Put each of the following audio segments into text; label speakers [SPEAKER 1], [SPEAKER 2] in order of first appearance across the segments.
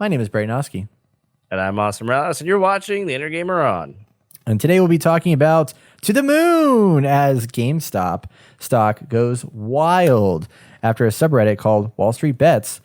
[SPEAKER 1] My name is Nowakowski.
[SPEAKER 2] And I'm Austin Morales, and you're watching The Inner Gamer On.
[SPEAKER 1] And today we'll be talking about To the Moon as GameStop stock goes wild after a subreddit called Wall Street Bets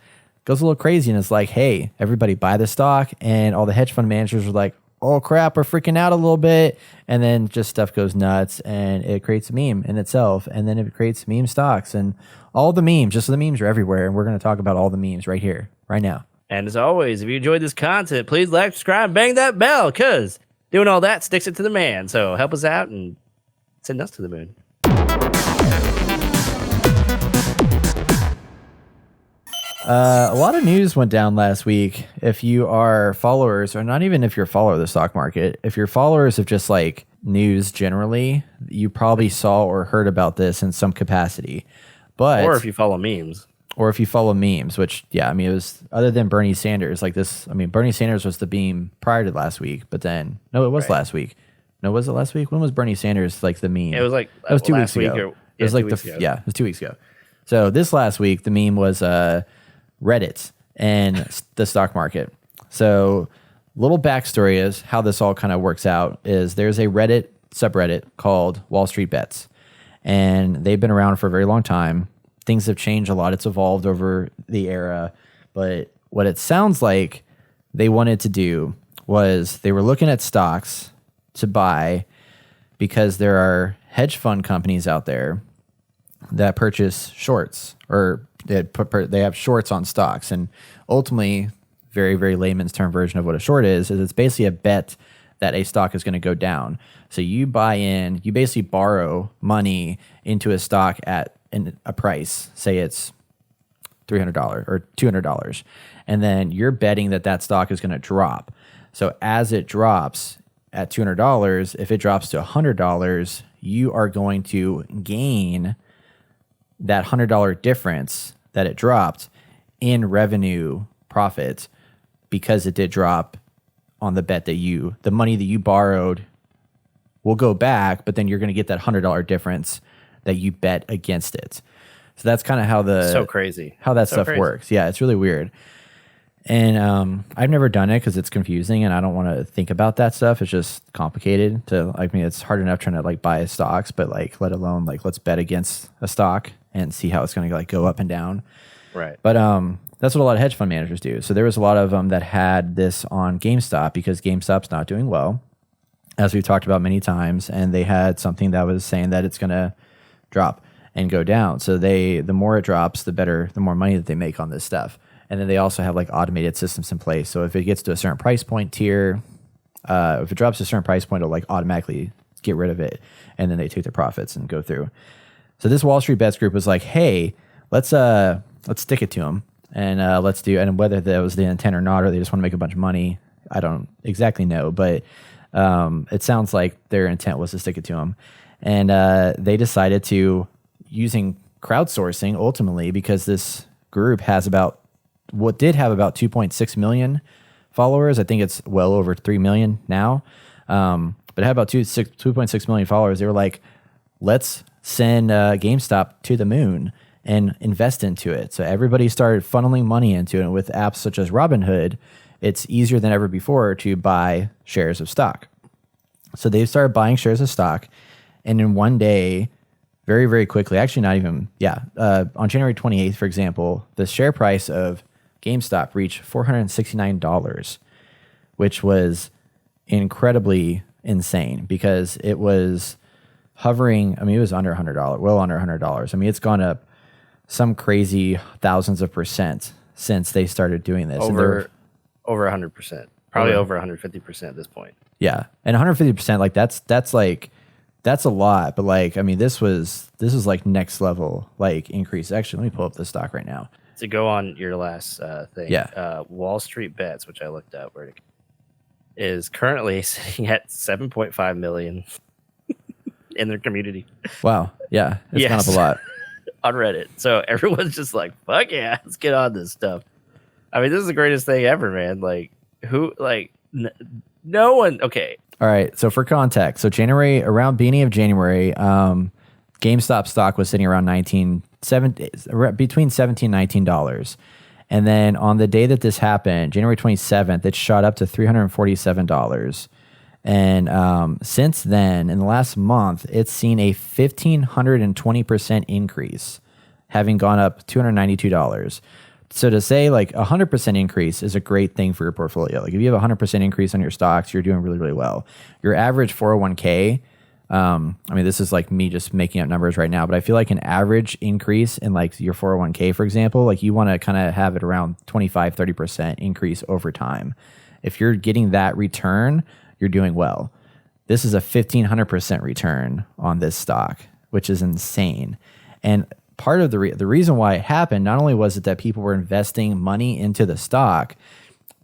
[SPEAKER 1] goes a little crazy and it's like, hey, everybody buy the stock. And all the hedge fund managers are like, oh crap, we're freaking out a little bit. And then just stuff goes nuts and it creates a meme in itself. And then it creates meme stocks and all the memes, just the memes are everywhere. And we're going to talk about all the memes right here, right now.
[SPEAKER 2] And as always, if you enjoyed this content, please like, subscribe, bang that bell, because doing all that sticks it to the man. So help us out and send us to the moon.
[SPEAKER 1] A lot of news went down last week. If you are followers, or not even if you're a follower of the stock market, if you're followers of just like news generally, you probably saw or heard about this in some capacity. But
[SPEAKER 2] or if you follow memes.
[SPEAKER 1] Or if you follow memes, which, yeah, I mean, it was other than Bernie Sanders, like this. I mean, Bernie Sanders was the meme prior to last week, but then, no, it was last week. No, was it last week? When was Bernie Sanders like the meme?
[SPEAKER 2] It was like,
[SPEAKER 1] it was 2 weeks ago. It was like it was 2 weeks ago. So this last week, the meme was Reddit and the stock market. So little backstory is how this all kind of works out is there's a Reddit subreddit called Wall Street Bets, and they've been around for a very long time. Things have changed a lot. It's evolved over the era. But what it sounds like they wanted to do was they were looking at stocks to buy because there are hedge fund companies out there that purchase shorts or they have shorts on stocks. And ultimately, very, very layman's term version of what a short is it's basically a bet that a stock is going to go down. So you buy in, you basically borrow money into a stock at a price, say it's $300 or $200, and then you're betting that stock is going to drop. So as it drops at $200, if it drops to $100, you are going to gain that $100 difference that it dropped in revenue profit because it did drop on the bet that the money that you borrowed will go back, but then you're going to get that $100 difference that you bet against it. So that's kind of how how that stuff works. Yeah, it's really weird. And I've never done it because it's confusing and I don't want to think about that stuff. It's just complicated it's hard enough trying to like buy stocks, but like let alone like let's bet against a stock and see how it's going to like go up and down.
[SPEAKER 2] Right.
[SPEAKER 1] But that's what a lot of hedge fund managers do. So there was a lot of them that had this on GameStop because GameStop's not doing well, as we've talked about many times, and they had something that was saying that it's going to drop and go down. So the more it drops, the more money that they make on this stuff. And then they also have like automated systems in place. So if it gets to a certain price point tier, if it drops to a certain price point, it'll like automatically get rid of it. And then they take their profits and go through. So this Wall Street Bets group was like, hey, let's stick it to them. And let's do, and whether that was the intent or not, or they just want to make a bunch of money, I don't exactly know. But it sounds like their intent was to stick it to them. And they decided to, using crowdsourcing ultimately, because this group has about 2.6 million followers. I think it's well over 3 million now. But it had about 2.6 million followers. They were like, let's send GameStop to the moon and invest into it. So everybody started funneling money into it. And with apps such as Robinhood, it's easier than ever before to buy shares of stock. So they started buying shares of stock. And in one day, very, very quickly, actually not even, on January 28th, for example, the share price of GameStop reached $469, which was incredibly insane because it was hovering, it was under $100, well under $100. It's gone up some crazy thousands of percent since they started doing this.
[SPEAKER 2] Over 100%, probably over 150% at this point.
[SPEAKER 1] Yeah, and 150%, like that's a lot, but this was like next level like increase. Actually, let me pull up the stock right now.
[SPEAKER 2] To go on your last thing, Wall Street Bets, which I looked up, is currently sitting at 7.5 million in their community.
[SPEAKER 1] Wow, yeah, it's gone up a lot
[SPEAKER 2] on Reddit. So everyone's just like, "Fuck yeah, let's get on this stuff." This is the greatest thing ever, man. Like, no one. Okay.
[SPEAKER 1] All right. So for context, around beginning of January, GameStop stock was sitting around between $17 and $19. And then on the day that this happened, January 27th, it shot up to $347. And since then, in the last month, it's seen a 1,520% increase, having gone up $292. So to say like 100% increase is a great thing for your portfolio. Like if you have a 100% increase on your stocks, you're doing really, really well. Your average 401k, I mean, this is like me just making up numbers right now, but I feel like an average increase in like your 401k, for example, like you want to kind of have it around 25-30% increase over time. If you're getting that return, you're doing well. This is a 1,500% return on this stock, which is insane. And part of the reason why it happened, not only was it that people were investing money into the stock,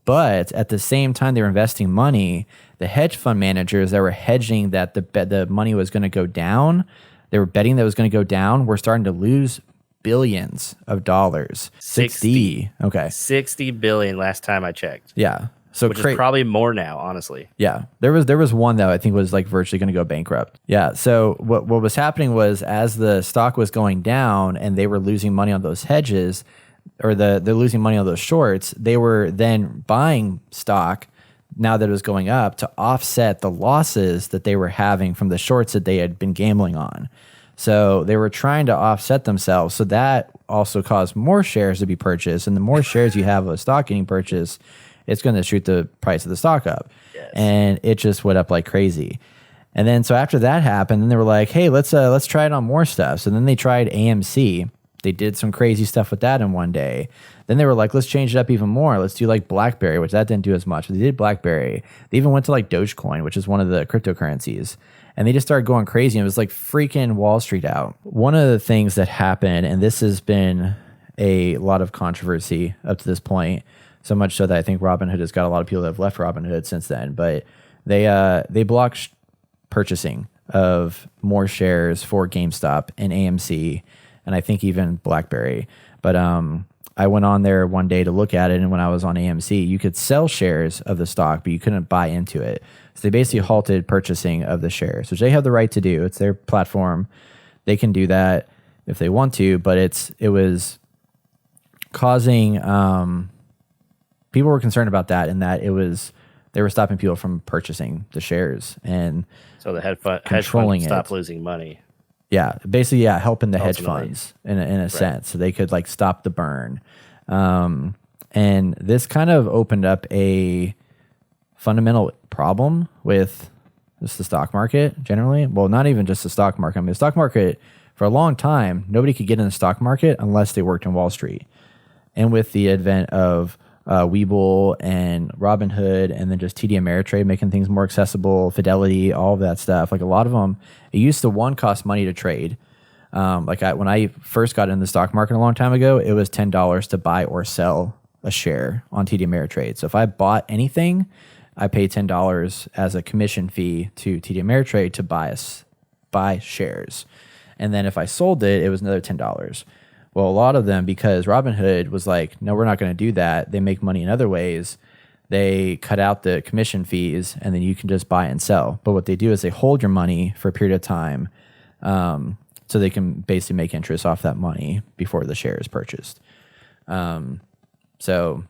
[SPEAKER 1] but at the same time they were investing money, the hedge fund managers that were hedging that the money was going to go down, they were betting that it was going to go down, were starting to lose billions of dollars. 60. Okay.
[SPEAKER 2] 60 billion last time I checked.
[SPEAKER 1] Yeah. So
[SPEAKER 2] which is probably more now, honestly.
[SPEAKER 1] Yeah. There was one that I think was like virtually going to go bankrupt. Yeah. So what was happening was as the stock was going down and they were losing money on those hedges, or they're losing money on those shorts, they were then buying stock now that it was going up to offset the losses that they were having from the shorts that they had been gambling on. So they were trying to offset themselves. So that also caused more shares to be purchased. And the more shares you have of a stock getting purchased, it's going to shoot the price of the stock up. Yes. And it just went up like crazy. And then so after that happened, then they were like, hey, let's try it on more stuff. So then they tried AMC. They did some crazy stuff with that in one day. Then they were like, let's change it up even more. Let's do like Blackberry, which that didn't do as much. But they did Blackberry. They even went to like Dogecoin, which is one of the cryptocurrencies. And they just started going crazy. And it was like freaking Wall Street out. One of the things that happened, and this has been a lot of controversy up to this point, so much so that I think Robinhood has got a lot of people that have left Robinhood since then. But they blocked purchasing of more shares for GameStop and AMC, and I think even Blackberry. But I went on there one day to look at it, and when I was on AMC, you could sell shares of the stock, but you couldn't buy into it. So they basically halted purchasing of the shares, which they have the right to do. It's their platform. They can do that if they want to, but it was causing... people were concerned about that, and that they were stopping people from purchasing the shares, and
[SPEAKER 2] so the hedge funds stop losing money.
[SPEAKER 1] Yeah, basically, yeah, helping the hedge funds in a sense, so they could like stop the burn. And this kind of opened up a fundamental problem with just the stock market generally. Well, not even just the stock market. I mean, the stock market for a long time, nobody could get in the stock market unless they worked in Wall Street, and with the advent of Webull and Robinhood, and then just TD Ameritrade making things more accessible, Fidelity, all of that stuff. Like a lot of them, it used to cost money to trade. When I first got in the stock market a long time ago, it was $10 to buy or sell a share on TD Ameritrade. So if I bought anything, I paid $10 as a commission fee to TD Ameritrade to buy shares. And then if I sold it, it was another $10. Well, a lot of them, because Robinhood was like, no, we're not going to do that. They make money in other ways. They cut out the commission fees, and then you can just buy and sell. But what they do is they hold your money for a period of time, so they can basically make interest off that money before the share is purchased. So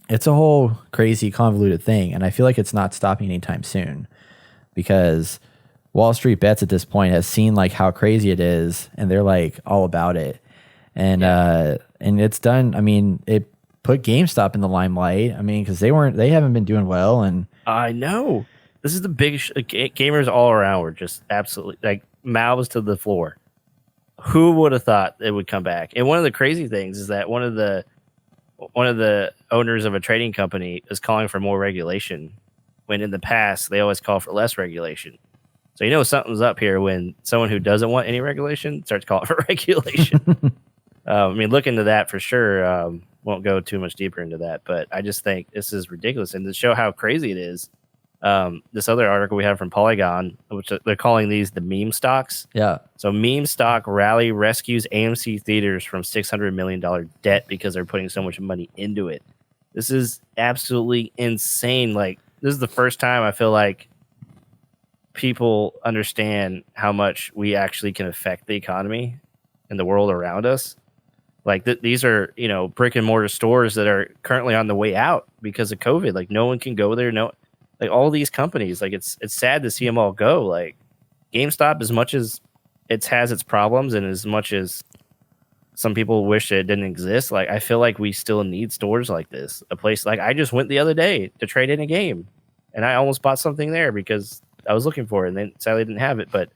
[SPEAKER 1] it's a whole crazy, convoluted thing, and I feel like it's not stopping anytime soon, because Wall Street Bets at this point has seen like how crazy it is, and they're like all about it. And and it's done. I mean, it put GameStop in the limelight. I mean, because they haven't been doing well. And
[SPEAKER 2] I know this is the biggest gamers all around were just absolutely like mouths to the floor. Who would have thought it would come back? And one of the crazy things is that one of the owners of a trading company is calling for more regulation, when in the past they always call for less regulation. So you know something's up here when someone who doesn't want any regulation starts calling for regulation. I mean, look into that for sure. Won't go too much deeper into that, but I just think this is ridiculous. And to show how crazy it is, this other article we have from Polygon, which they're calling these the meme stocks.
[SPEAKER 1] Yeah.
[SPEAKER 2] So meme stock rally rescues AMC theaters from $600 million debt because they're putting so much money into it. This is absolutely insane. Like, this is the first time I feel like people understand how much we actually can affect the economy and the world around us. Like these are, brick and mortar stores that are currently on the way out because of COVID. Like no one can go there. No, like all these companies, like it's sad to see them all go. Like GameStop, as much as it has its problems and as much as some people wish it didn't exist, like I feel like we still need stores like this. A place like I just went the other day to trade in a game, and I almost bought something there because I was looking for it, and then sadly didn't have it. But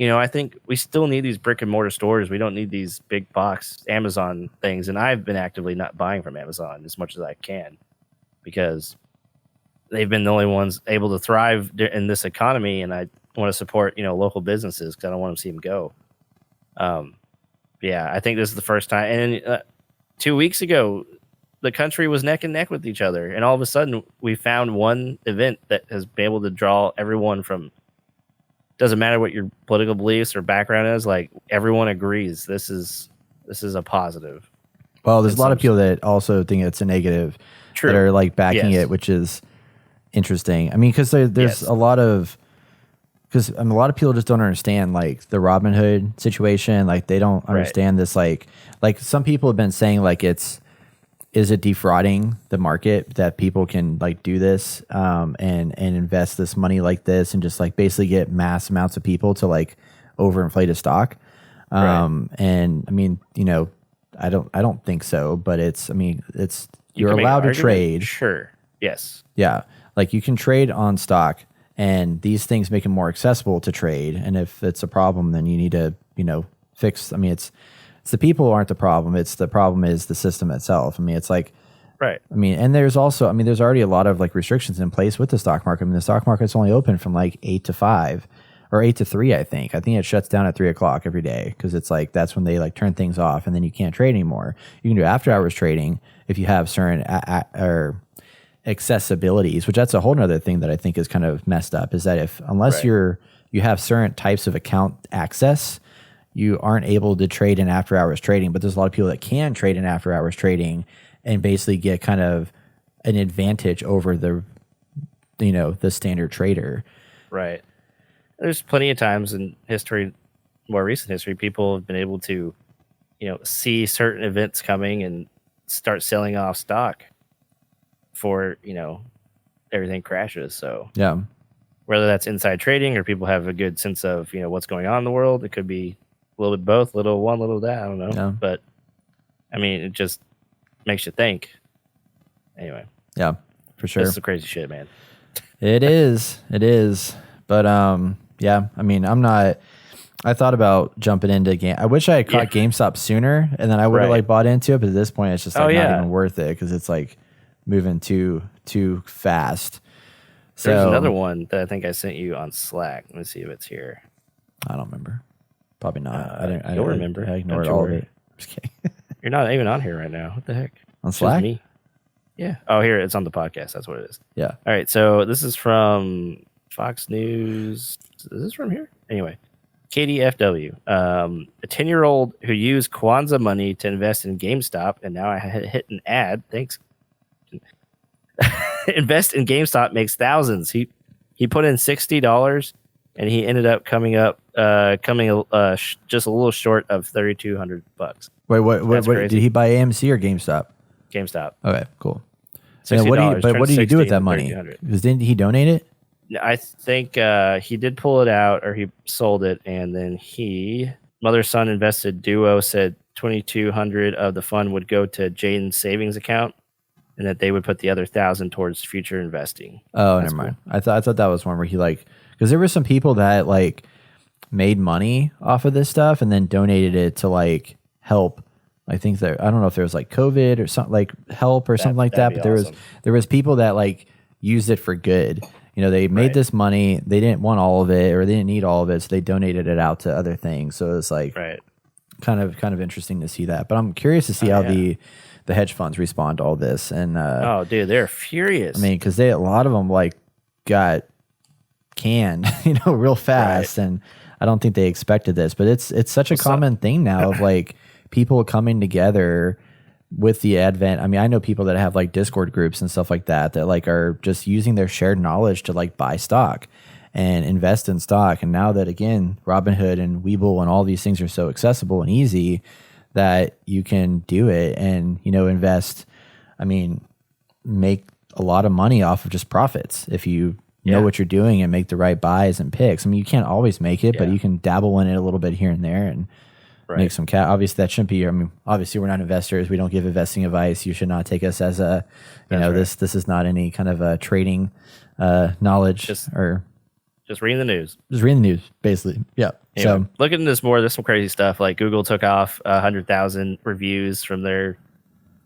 [SPEAKER 2] I think we still need these brick and mortar stores. We don't need these big box Amazon things. And I've been actively not buying from Amazon as much as I can because they've been the only ones able to thrive in this economy. And I want to support, local businesses because I don't want to see them go. Yeah, I think this is the first time. And 2 weeks ago, the country was neck and neck with each other. And all of a sudden, we found one event that has been able to draw everyone from. Doesn't matter what your political beliefs or background is. Like everyone agrees, this is a positive.
[SPEAKER 1] Well, there's a lot of people that also think it's a negative. True. That are like backing it, which is interesting. I mean, because there's a lot of a lot of people just don't understand like the Robin Hood situation. Like they don't understand this. Like some people have been saying like is it defrauding the market that people can like do this and invest this money like this and just like basically get mass amounts of people to like overinflate a stock? And I mean, I don't think so, but you're allowed to trade.
[SPEAKER 2] Sure. Yes.
[SPEAKER 1] Yeah. Like you can trade on stock and these things make it more accessible to trade. And if it's a problem, then you need to, fix. I mean, it's the people who aren't the problem. The problem is the system itself. I mean, it's like,
[SPEAKER 2] right.
[SPEAKER 1] I mean, and there's also, there's already a lot of like restrictions in place with the stock market. I mean, the stock market's only open from like 8 to 5 or 8 to 3, I think. I think it shuts down at 3 o'clock every day because it's like, that's when they like turn things off and then you can't trade anymore. You can do after hours trading if you have certain or accessibilities, which that's a whole nother thing that I think is kind of messed up is that unless you have certain types of account access, you aren't able to trade in after hours trading, but there's a lot of people that can trade in after hours trading and basically get kind of an advantage over the standard trader.
[SPEAKER 2] Right. There's plenty of times in history, more recent history, people have been able to, see certain events coming and start selling off stock for, everything crashes. So
[SPEAKER 1] yeah,
[SPEAKER 2] whether that's inside trading or people have a good sense of, what's going on in the world, it could be a little bit both, little one, little that. I don't know. Yeah. But I mean, it just makes you think. Anyway.
[SPEAKER 1] Yeah, for sure.
[SPEAKER 2] This is the crazy shit, man.
[SPEAKER 1] It is. But yeah, I mean, I thought about jumping into game. I wish I had caught GameStop sooner and then I would have like bought into it. But at this point, it's just like not even worth it because it's like moving too fast. So
[SPEAKER 2] there's another one that I think I sent you on Slack. Let me see if it's here.
[SPEAKER 1] I don't remember. Probably not.
[SPEAKER 2] I don't remember.
[SPEAKER 1] I ignored all of it. Just kidding.
[SPEAKER 2] You're not even on here right now. What the heck?
[SPEAKER 1] On Slack?
[SPEAKER 2] Me. Yeah. Oh, here it's on the podcast. That's what it is.
[SPEAKER 1] Yeah.
[SPEAKER 2] All right. So this is from Fox News. Is this from here? Anyway, KDFW. A 10-year-old who used Kwanzaa money to invest in GameStop, and now I hit an ad. Thanks. Invest in GameStop makes thousands. He put in $60 and he ended up coming just a little short of $3,200.
[SPEAKER 1] Wait, what did he buy AMC or GameStop?
[SPEAKER 2] GameStop.
[SPEAKER 1] Okay, cool. So what did he do with that money? Because didn't he donate it?
[SPEAKER 2] I think he did pull it out or he sold it, and then mother son invested duo said $2,200 of the fund would go to Jaden's savings account, and that they would put the other $1,000 towards future investing.
[SPEAKER 1] Oh, never mind. I thought that was one where he because there were some people that like made money off of this stuff and then donated it to help. I think I don't know if there was COVID or something like help or something like that, but there was people that used it for good. They made this money. They didn't want all of it or they didn't need all of it, so they donated it out to other things. So it's kind of interesting to see that. But I'm curious to see how the hedge funds respond to all this. And
[SPEAKER 2] oh, dude, they're furious.
[SPEAKER 1] I mean, because a lot of them got canned, real fast, and I don't think they expected this. But it's such a common thing now of people coming together with the advent. I mean, I know people that have Discord groups and stuff like that are just using their shared knowledge to buy stock and invest in stock. And now that again, Robinhood and Webull and all these things are so accessible and easy, that you can do it and, invest. I mean, make a lot of money off of just profits if you know what you're doing and make the right buys and picks. I mean, you can't always make it, but you can dabble in it a little bit here and there and make some cash. Obviously, that shouldn't be. I mean, obviously, we're not investors. We don't give investing advice. You should not take us as a, this is not any kind of a trading knowledge just
[SPEAKER 2] reading the news.
[SPEAKER 1] Just reading the news, basically. Yeah.
[SPEAKER 2] Anyway, so looking into this more, there's some crazy stuff. Like Google took off 100,000 reviews from their,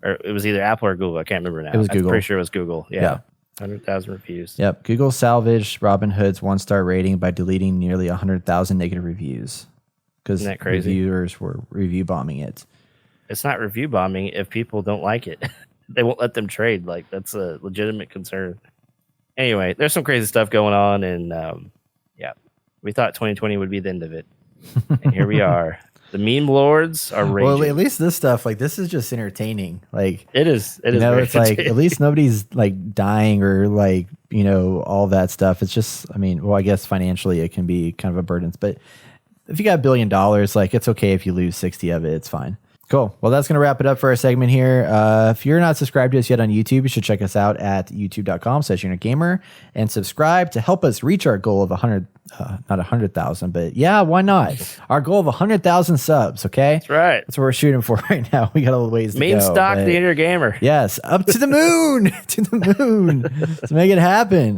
[SPEAKER 2] or it was either Apple or Google. I can't remember now.
[SPEAKER 1] It was Google.
[SPEAKER 2] I'm pretty sure it was Google. Yeah. 100,000 reviews.
[SPEAKER 1] Yep. Google salvaged Robinhood's 1-star rating by deleting nearly 100,000 negative reviews because reviewers were review bombing it.
[SPEAKER 2] It's not review bombing if people don't like it. They won't let them trade. Like, that's a legitimate concern. Anyway, there's some crazy stuff going on, and we thought 2020 would be the end of it. And here we are. The meme lords are raging.
[SPEAKER 1] Well, at least this stuff, like, this is just entertaining. Like,
[SPEAKER 2] it is.
[SPEAKER 1] It's like, at least nobody's like dying or like, all that stuff. It's just, I mean, well, I guess financially it can be kind of a burden, but if you got $1 billion, like, it's okay if you lose 60 of it. It's fine. Cool. Well, that's going to wrap it up for our segment here. If you're not subscribed to us yet on YouTube, you should check us out at youtube.com/unitgamer and subscribe to help us reach our goal of 100, not 100,000, but yeah, why not? Our goal of 100,000 subs. Okay.
[SPEAKER 2] That's right.
[SPEAKER 1] That's what we're shooting for right now. We got a little ways to go.
[SPEAKER 2] Main stock, the Inner Gamer.
[SPEAKER 1] Yes. Up to the moon, to the moon. Let's make it happen.